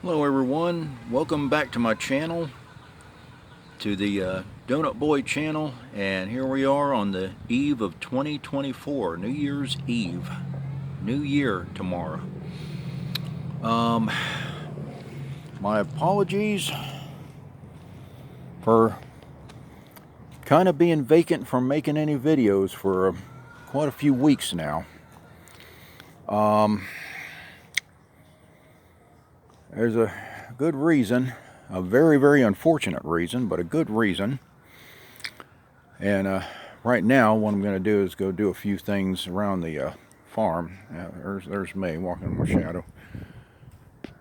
Hello everyone, welcome back to my channel, to the Donut Boy channel, and here we are on the eve of 2024, New Year's Eve, New Year tomorrow. Um, my apologies for kind of being vacant from making any videos for quite a few weeks now. There's a good reason, a very, very unfortunate reason, but a good reason. And right now, what I'm going to do is go do a few things around the farm. There's me walking in my shadow.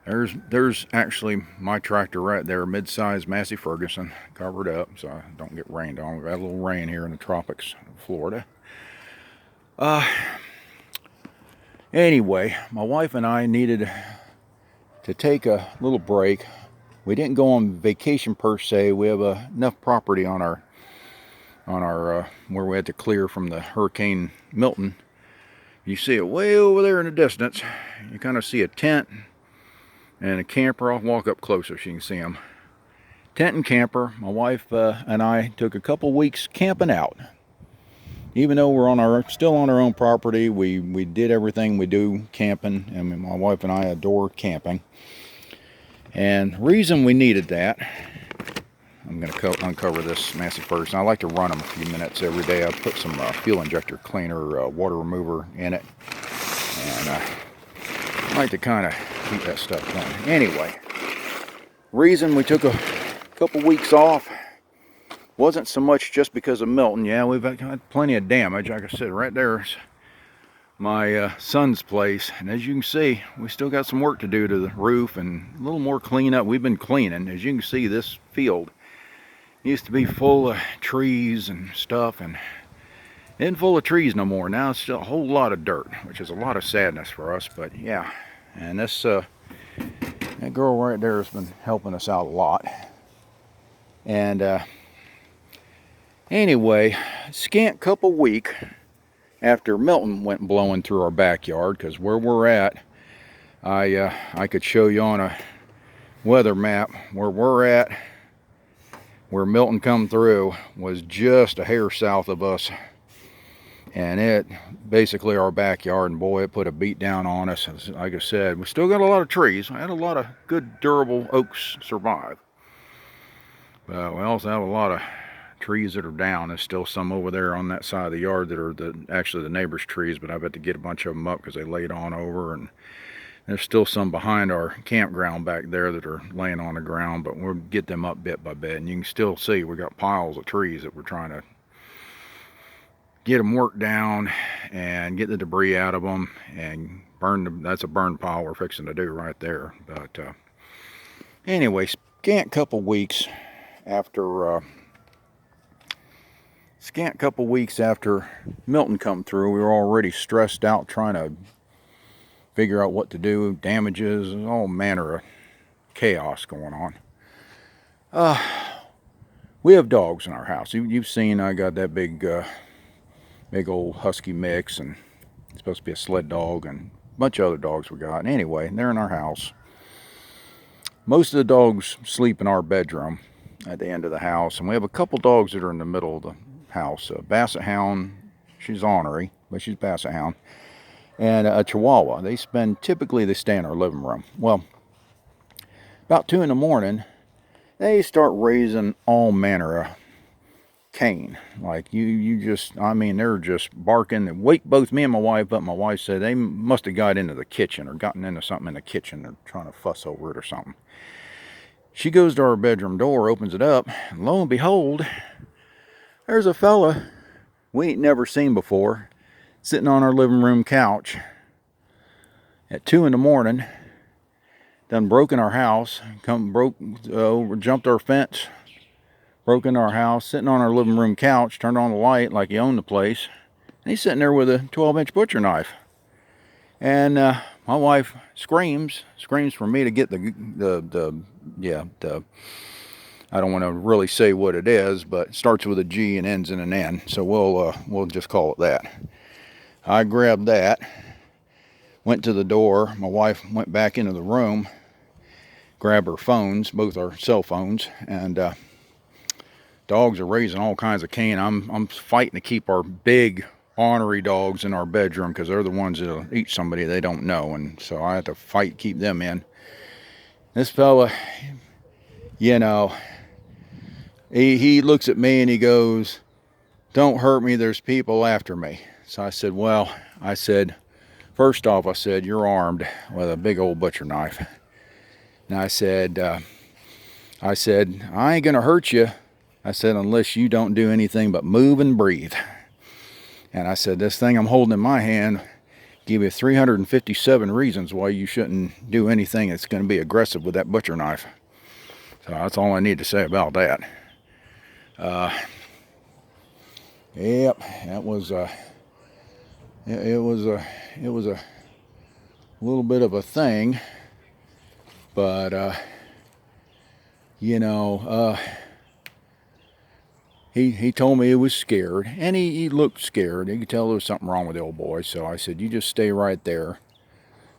There's actually my tractor right there, mid-size Massey Ferguson, covered up so I don't get rained on. We've got a little rain here in the tropics of Florida. Anyway, my wife and I needed to take a little break. We didn't go on vacation per se. We have enough property on our where we had to clear from the Hurricane Milton. You see it way over there in the distance. You kind of see a tent and a camper. I'll walk up closer so you can see them. Tent and camper. My wife and I took a couple weeks camping out. Even though we're still on our own property, we did everything we do camping. I mean, my wife and I adore camping. And the reason we needed that, I'm going to uncover this Massey Ferguson. I like to run them a few minutes every day. I put some fuel injector cleaner, water remover in it. And I like to kind of keep that stuff going. Anyway, reason we took a couple weeks off wasn't so much just because of Milton. Yeah, we've had plenty of damage. Like I said, right there's my son's place. And as you can see, we still got some work to do to the roof and a little more cleanup. We've been cleaning. As you can see, this field used to be full of trees and stuff, and it isn't full of trees no more. Now it's still a whole lot of dirt, which is a lot of sadness for us. But yeah, and this that girl right there has been helping us out a lot. And anyway, scant couple week after Milton went blowing through our backyard, because where we're at, I could show you on a weather map where we're at. Where Milton come through was just a hair south of us, and it basically our backyard, and boy, it put a beat down on us. Like I said, we still got a lot of trees. I had a lot of good durable oaks survive, but we also have a lot of trees that are down. There's still some over there on that side of the yard that are actually the neighbor's trees, but I've had to get a bunch of them up because they laid on over. And there's still some behind our campground back there that are laying on the ground, but we'll get them up bit by bit. And you can still see we got piles of trees that we're trying to get them worked down and get the debris out of them and burn them. That's a burn pile we're fixing to do right there. But anyway, scant couple weeks after Milton come through, we were already stressed out trying to figure out what to do, damages, and all manner of chaos going on. We have dogs in our house. You've seen I got that big old husky mix, and it's supposed to be a sled dog, and a bunch of other dogs we got. And anyway, they're in our house. Most of the dogs sleep in our bedroom at the end of the house, and we have a couple dogs that are in the middle of the house. A Basset Hound, she's ornery, but she's Basset Hound, and a Chihuahua. Typically they stay in our living room. Well, about 2 in the morning, they start raising all manner of cane. Like I mean, they're just barking. They wake both me and my wife up. My wife said they must have got into the kitchen or gotten into something in the kitchen. They're trying to fuss over it or something. She goes to our bedroom door, opens it up, and lo and behold, there's a fella we ain't never seen before sitting on our living room couch at 2 in the morning, done broken our house, jumped our fence, broken our house, sitting on our living room couch, turned on the light like he owned the place, and he's sitting there with a 12-inch butcher knife. And my wife screams for me to get the I don't want to really say what it is, but it starts with a G and ends in an N, so we'll just call it that. I grabbed that, went to the door. My wife went back into the room, grab our phones, both our cell phones, and dogs are raising all kinds of Cain. I'm fighting to keep our big ornery dogs in our bedroom because they're the ones that'll eat somebody they don't know, and so I have to fight to keep them in. This fella, you know, he looks at me and he goes, "Don't hurt me, there's people after me." So I said, well, I said, first off, I said, you're armed with a big old butcher knife. And I said, I ain't gonna hurt you. I said, unless you don't do anything but move and breathe. And I said, this thing I'm holding in my hand give you 357 reasons why you shouldn't do anything that's going to be aggressive with that butcher knife. So that's all I need to say about that. Yep, that was it was a little bit of a thing, but you know, he told me he was scared, and he looked scared. You could tell there was something wrong with the old boy. So I said, you just stay right there.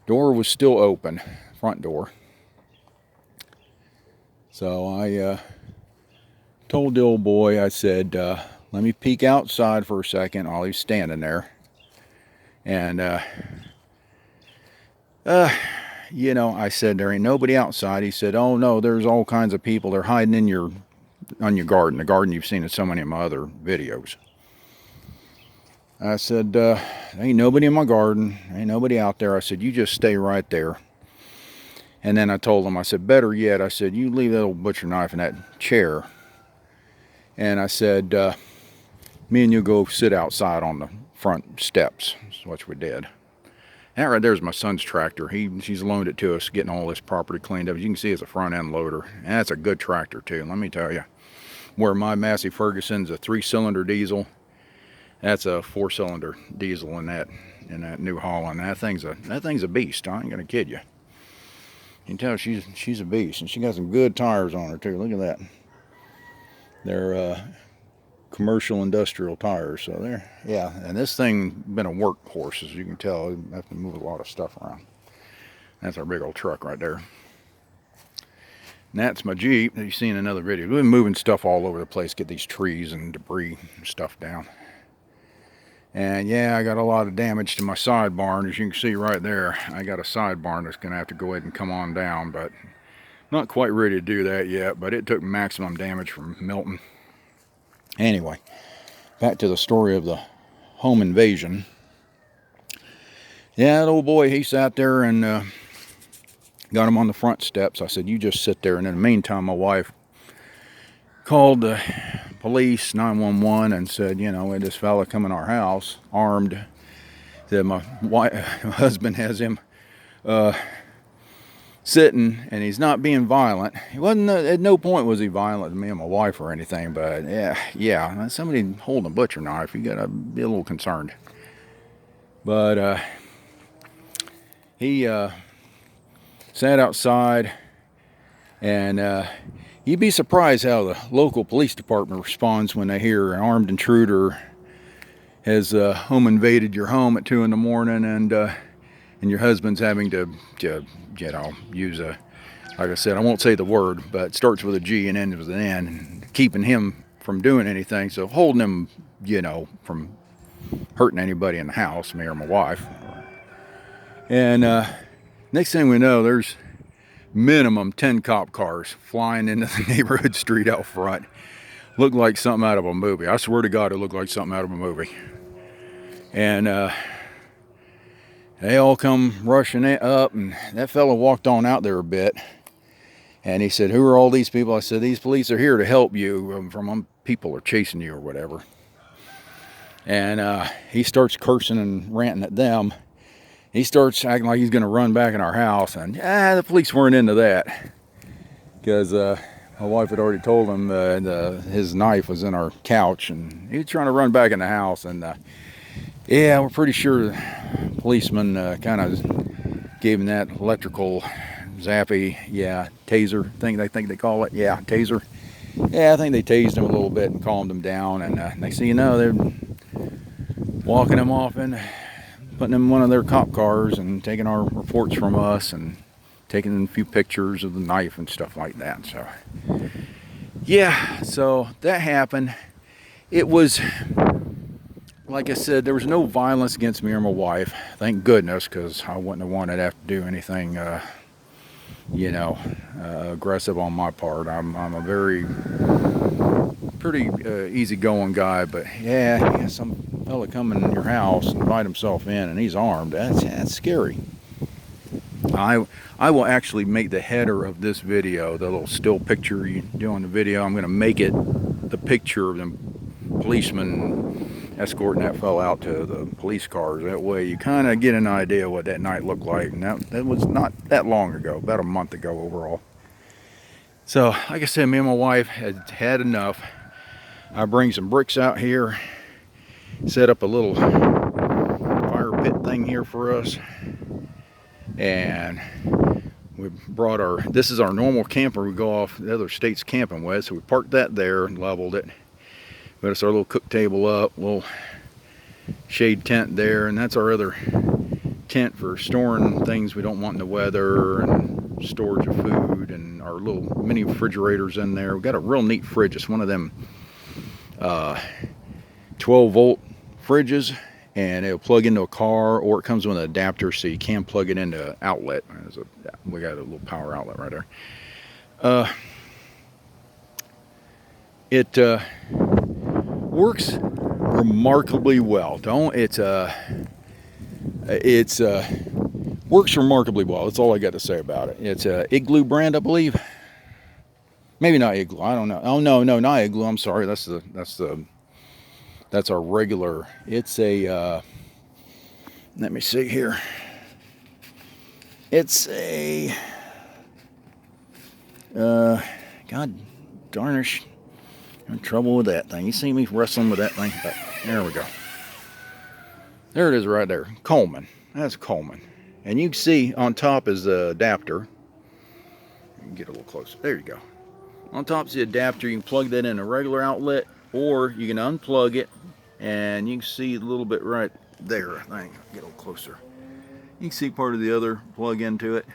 Door was still open, front door. So I told the old boy, I said, let me peek outside for a second while he's standing there. And, you know, I said, there ain't nobody outside. He said, oh no, there's all kinds of people. They're hiding in on your garden, the garden you've seen in so many of my other videos. I said, ain't nobody in my garden, ain't nobody out there. I said, you just stay right there. And then I told him, I said, better yet, I said, you leave that old butcher knife in that chair. And I said, me and you go sit outside on the front steps. That's what we did. That right there's my son's tractor. She's loaned it to us, getting all this property cleaned up. As you can see, it's a front end loader. And that's a good tractor too, let me tell you. Where my Massey Ferguson's a 3-cylinder diesel, that's a 4-cylinder diesel in that New Holland. That thing's a beast. I ain't gonna kid you. You can tell she's a beast, and she got some good tires on her too. Look at that. They're commercial industrial tires. So they're, yeah. And this thing been a workhorse, as you can tell. You have to move a lot of stuff around. That's our big old truck right there. And that's my Jeep that you see in another video. We've been moving stuff all over the place, get these trees and debris and stuff down. And yeah, I got a lot of damage to my side barn. As you can see right there, I got a side barn that's going to have to go ahead and come on down, but not quite ready to do that yet. But it took maximum damage from Milton. Anyway, back to the story of the home invasion. Yeah, that old boy, he sat there and got him on the front steps. I said, you just sit there. And in the meantime, my wife called the police, 911, and said, you know, we had this fella come in our house, armed. Said my husband has him sitting, and he's not being violent. He wasn't, at no point was he violent to me and my wife or anything, but yeah, somebody holding a butcher knife, you gotta be a little concerned. But he sat outside, and you'd be surprised how the local police department responds when they hear an armed intruder has home invaded your home at 2 in the morning, and your husband's having to you know, use a, like I said, I won't say the word, but it starts with a G and ends with an N, and keeping him from doing anything, so holding him, you know, from hurting anybody in the house, me or my wife. And next thing we know, there's minimum 10 cop cars flying into the neighborhood street out front. Looked like something out of a movie. I swear to God, it looked like something out of a movie. And they all come rushing up, and that fellow walked on out there a bit, and he said, who are all these people? I said, these police are here to help you from people are chasing you or whatever. And he starts cursing and ranting at them. He starts acting like he's going to run back in our house, and the police weren't into that, because my wife had already told him his knife was in our couch, and he was trying to run back in the house. And yeah, we're pretty sure the policeman kind of gave him that electrical zappy, taser thing, they think they call it. Yeah, taser. Yeah, I think they tased him a little bit and calmed him down, and next thing you know, they're walking him off and putting him in one of their cop cars and taking our reports from us. And taking a few pictures of the knife and stuff like that. So yeah, so that happened. It was, like I said, there was no violence against me or my wife, thank goodness, because I wouldn't have wanted to have to do anything aggressive on my part. I'm a very pretty easygoing guy, but yeah, some fella come in your house and invite himself in and he's armed. That's scary. I will actually make the header of this video, the little still picture you do on the video, I'm going to make it the picture of them policemen escorting that fella out to the police cars. That way you kind of get an idea what that night looked like. And that was not that long ago, about a month ago overall. So like I said, me and my wife had had enough. I bring some bricks out here, set up a little fire pit thing here for us, and we brought this is our normal camper we go off the other states camping with, so we parked that there and leveled it. But it's our little cook table up, little shade tent there, and that's our other tent for storing things we don't want in the weather, and storage of food, and our little mini refrigerators in there. We've got a real neat fridge. It's one of them 12-volt fridges, and it'll plug into a car, or it comes with an adapter so you can plug it into an outlet. We got a little power outlet right there. It works remarkably well. Works remarkably well. That's all I got to say about it. It's a Igloo brand, I believe. Maybe not Igloo. I don't know. Oh no, not Igloo. I'm sorry. That's our regular. It's a. Let me see here. It's a. God darnish. I'm in trouble with that thing. You see me wrestling with that thing? But there we go. There it is right there. Coleman. That's Coleman. And you can see on top is the adapter. You can get a little closer. There you go. On top is the adapter. You can plug that in a regular outlet, or you can unplug it, and you can see a little bit right there. I think. Get a little closer. You can see part of the other plug into it.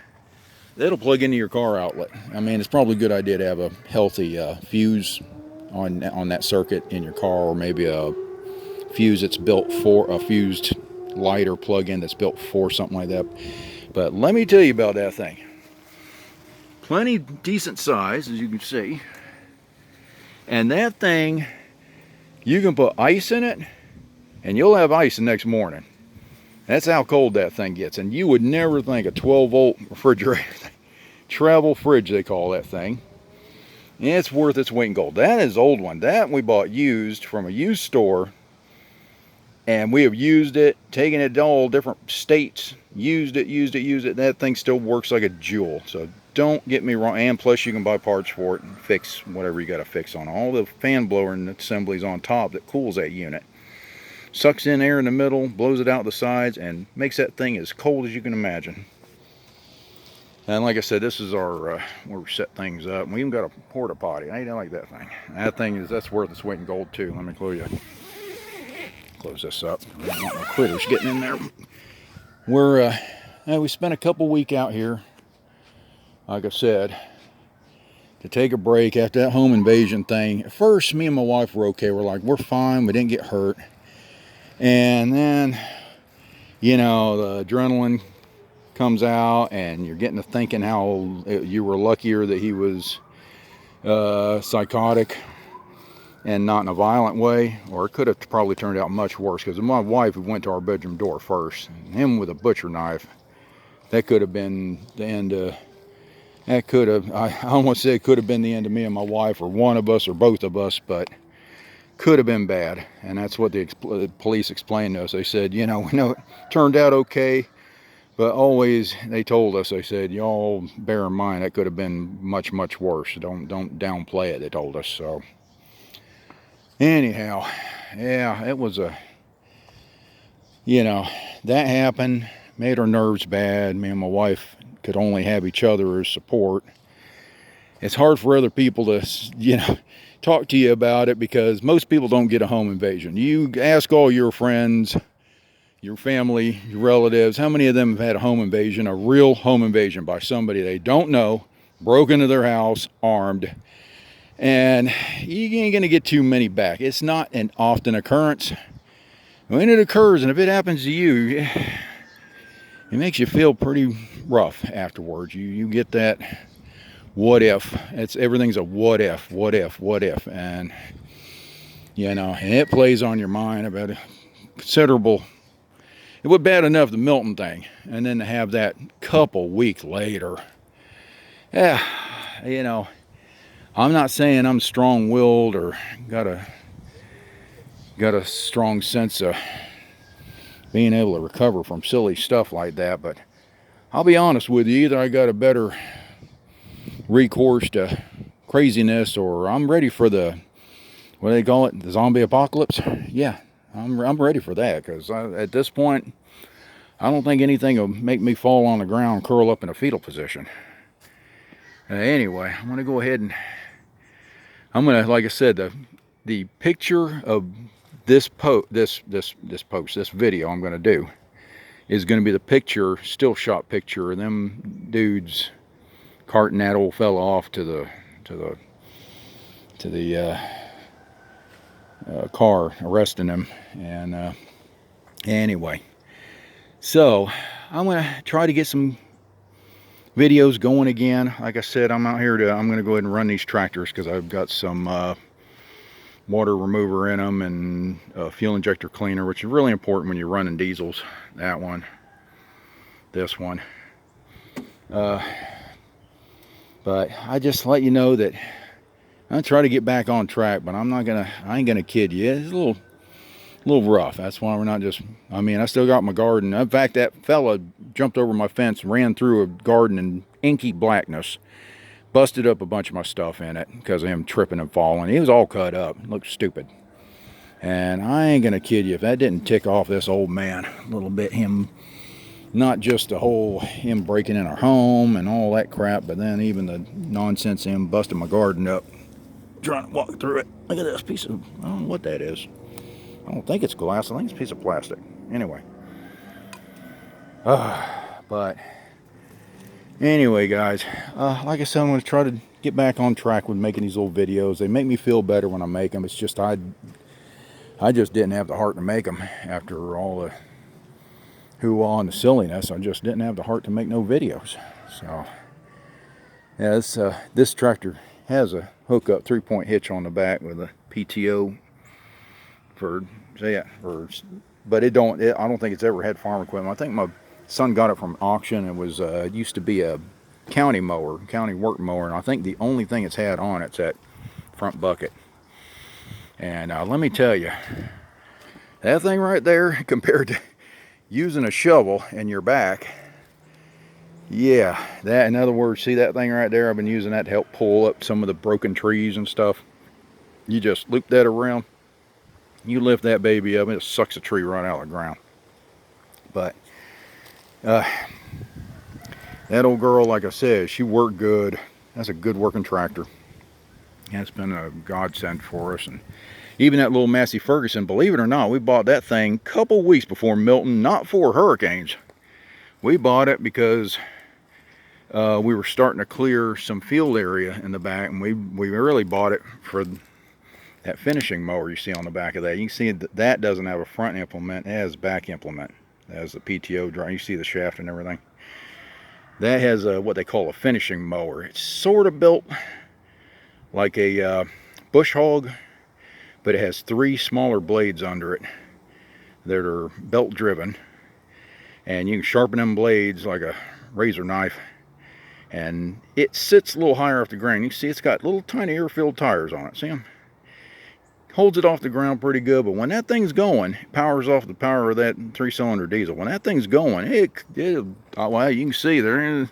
That'll plug into your car outlet. I mean, it's probably a good idea to have a healthy fuse on that circuit in your car, or maybe a fuse that's built for a fused light or plug-in that's built for something like that. But let me tell you about that thing. Plenty decent size, as you can see, and that thing, you can put ice in it and you'll have ice the next morning. That's how cold that thing gets. And you would never think a 12-volt refrigerator thing. Travel fridge, they call that thing. And it's worth its weight in gold. That is an old one. That we bought used from a used store. And we have used it, taken it to all different states, used it. That thing still works like a jewel. So don't get me wrong. And plus you can buy parts for it and fix whatever you got to fix on. All the fan blower and assemblies on top that cools that unit. Sucks in air in the middle, blows it out the sides, and makes that thing as cold as you can imagine. And like I said, this is our where we set things up. We even got a porta potty. I don't like that thing. That's worth its weight in gold too. Let me close this up. I don't want no critters getting in there. We spent a couple weeks out here, like I said, to take a break after that home invasion thing. At first, me and my wife were okay. We're like, we're fine. We didn't get hurt. And then, the adrenaline comes out, and you're getting to thinking how you were luckier that he was psychotic and not in a violent way, or it could have probably turned out much worse, because my wife went to our bedroom door first, and him with a butcher knife. That could have been the end of, I almost said it could have been the end of me and my wife, or one of us, or both of us, but could have been bad. And that's what the police explained to us. They said, we know it turned out okay, but always, they told us, they said, y'all bear in mind, that could have been much, much worse. Don't downplay it, they told us. So anyhow, yeah, it was that happened, made our nerves bad. Me and my wife could only have each other as support. It's hard for other people to, talk to you about it, because most people don't get a home invasion. You ask all your friends, your family, your relatives, how many of them have had a home invasion, a real home invasion by somebody they don't know, broke into their house armed, and you ain't going to get too many back. It's not an often occurrence. When it occurs, and if it happens to you, it makes you feel pretty rough afterwards. You get that what if. Everything's a what if, and and it plays on your mind about a considerable. It was bad enough, the Milton thing, and then to have that couple weeks later. Yeah, I'm not saying I'm strong-willed or got a strong sense of being able to recover from silly stuff like that, but I'll be honest with you, either I got a better recourse to craziness, or I'm ready for the, what do they call it, the zombie apocalypse. Yeah, I'm ready for that, because at this point I don't think anything will make me fall on the ground, curl up in a fetal position. Anyway, I'm gonna go ahead and like I said, the picture of this video I'm gonna do is gonna be the picture, still shot picture of them dudes carting that old fella off to the car, arresting him. And anyway, so I'm gonna try to get some videos going again. Like I said, I'm out here I'm gonna go ahead and run these tractors because I've got some water remover in them and fuel injector cleaner, which is really important when you're running diesels. That one, this one. But I just let you know that I'm gonna try to get back on track, but I ain't gonna kid you. It's a little rough. That's why we're not just, I still got my garden. In fact, that fella jumped over my fence, ran through a garden in inky blackness, busted up a bunch of my stuff in it because of him tripping and falling. He was all cut up, looked stupid. And I ain't gonna kid you, if that didn't tick off this old man a little bit, him, not just the whole him breaking in our home and all that crap, but then even the nonsense him busting my garden up, trying to walk through it. Look at this piece of, I don't know what that is. I don't think it's glass, I think it's a piece of plastic. Anyway. But anyway, guys, like I said, I'm going to try to get back on track with making these little videos. They make me feel better when I make them. It's just I just didn't have the heart to make them after all the hoo-ha and the silliness. I just didn't have the heart to make no videos. So yeah, this tractor has a hookup 3-point hitch on the back with a PTO but I don't think it's ever had farm equipment. I think my son got it from auction. It used to be a county work mower, and I think the only thing it's had on it's that front bucket. And let me tell you, that thing right there compared to using a shovel in your back, yeah, that, in other words, see that thing right there, I've been using that to help pull up some of the broken trees and stuff. You just loop that around, you lift that baby up, and it sucks a tree right out of the ground. But that old girl, like I said, she worked good. That's a good working tractor. It's been a godsend for us. And even that little Massey Ferguson, believe it or not, we bought that thing a couple weeks before Milton, not for hurricanes. We bought it because we were starting to clear some field area in the back, and we really bought it for that finishing mower you see on the back of that. You can see that doesn't have a front implement, it has a back implement. It has the PTO drive. You see the shaft and everything. That has what they call a finishing mower. It's sort of built like a bush hog, but it has 3 smaller blades under it that are belt driven, and you can sharpen them blades like a razor knife, and it sits a little higher off the ground. You can see it's got little tiny air-filled tires on it. See them? Holds it off the ground pretty good, but when that thing's going, it powers off the power of that 3-cylinder diesel. When that thing's going, well, you can see there,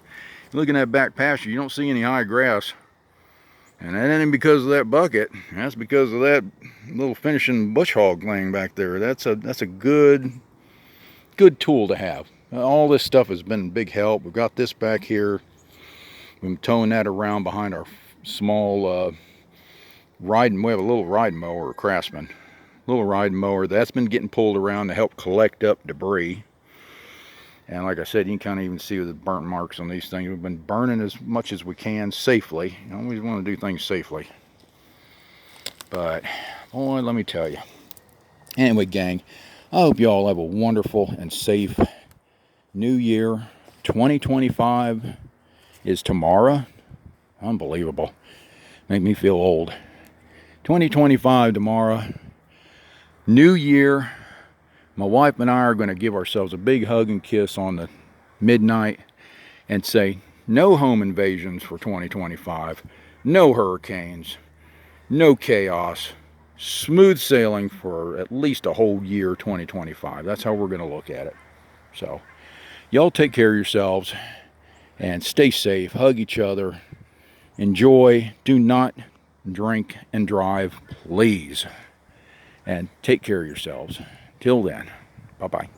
looking at back pasture, you don't see any high grass. And that ain't because of that bucket. That's because of that little finishing bush hog laying back there. That's a good tool to have. All this stuff has been a big help. We've got this back here. We've been towing that around behind our small we have a little riding mower, Craftsman. little riding mower that's been getting pulled around to help collect up debris. And like I said, you can kind of even see the burnt marks on these things. We've been burning as much as we can safely. You always want to do things safely. But, boy, let me tell you. Anyway, gang, I hope you all have a wonderful and safe new year. 2025 is tomorrow. Unbelievable. Make me feel old. 2025 tomorrow. New year. My wife and I are going to give ourselves a big hug and kiss on the midnight and say no home invasions for 2025, no hurricanes, no chaos, smooth sailing for at least a whole year 2025. That's how we're going to look at it. So, y'all take care of yourselves and stay safe. Hug each other. Enjoy. Do not drink and drive, please. And take care of yourselves. Till then, bye-bye.